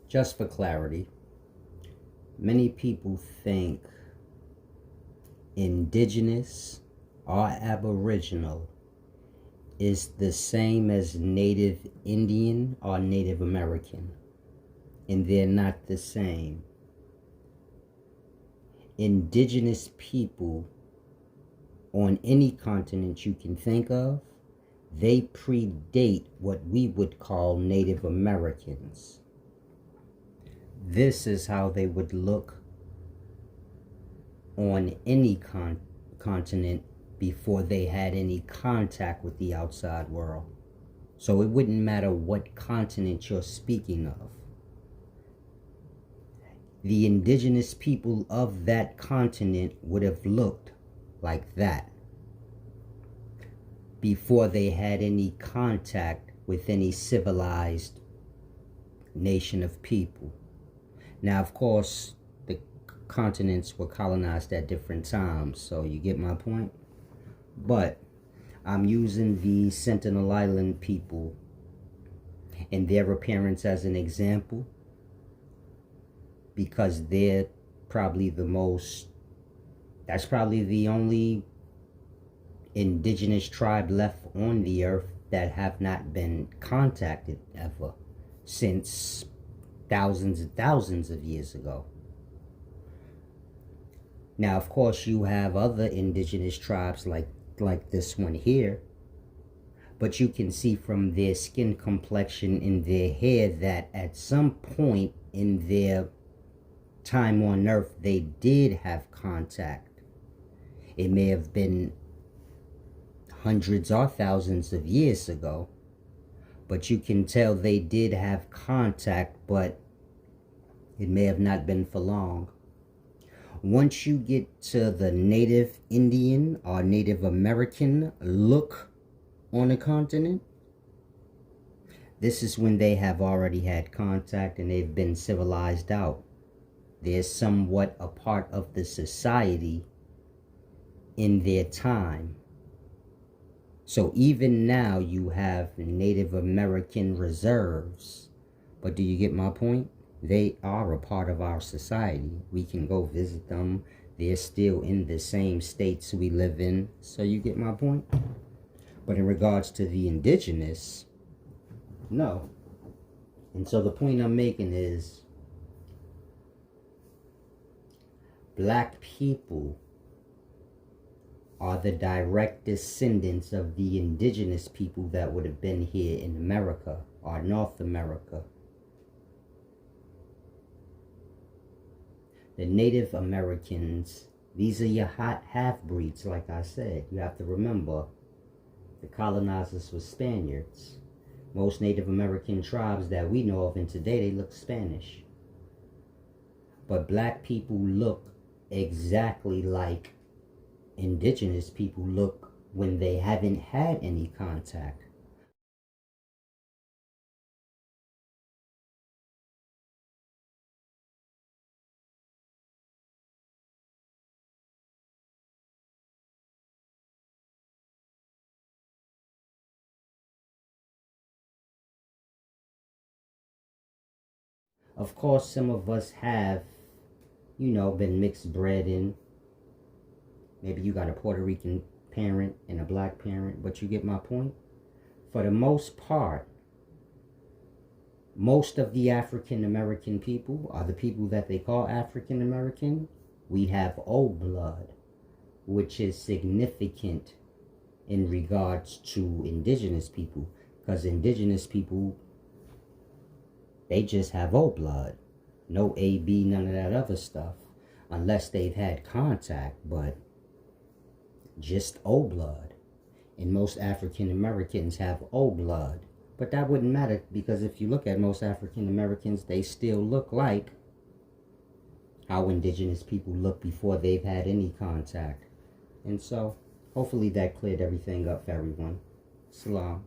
Just for clarity, many people think indigenous or aboriginal is the same as Native Indian or Native American, and they're not the same. Indigenous people on any continent you can think of, they predate what we would call Native Americans. This is how they would look on any continent before they had any contact with the outside world. So it wouldn't matter what continent you're speaking of. The indigenous people of that continent would have looked like that before they had any contact with any civilized nation of people. Now, of course, the continents were colonized at different times, so you get my point? But I'm using the Sentinel Island people and their appearance as an example because they're probably that's probably the only indigenous tribe left on the earth that have not been contacted ever since thousands and thousands of years ago. Now, of course, you have other indigenous tribes like this one here, but you can see from their skin complexion and their hair that at some point in their time on earth they did have contact. It may have been hundreds or thousands of years ago, but you can tell they did have contact, but it may have not been for long. Once you get to the Native Indian or Native American look on a continent, this is when they have already had contact and they've been civilized out. They're somewhat a part of the society in their time. So even now you have Native American reserves. But do you get my point? They are a part of our society. We can go visit them. They're still in the same states we live in. So you get my point? But in regards to the indigenous, no. And so the point I'm making is black people are the direct descendants of the indigenous people that would have been here in America or North America. The Native Americans, these are your hot half-breeds, like I said. You have to remember, the colonizers were Spaniards. Most Native American tribes that we know of in today, they look Spanish. But black people look exactly like indigenous people look when they haven't had any contact. Of course, some of us have, been mixed bred in. Maybe you got a Puerto Rican parent and a black parent, but you get my point? For the most part, most of the African American people are the people that they call African American. We have old blood, which is significant in regards to indigenous people, because indigenous people, they just have old blood. No AB, none of that other stuff, unless they've had contact, but just old blood. And most African Americans have old blood. But that wouldn't matter, because if you look at most African Americans, they still look like how indigenous people look before they've had any contact. And so, hopefully that cleared everything up for everyone. Salam.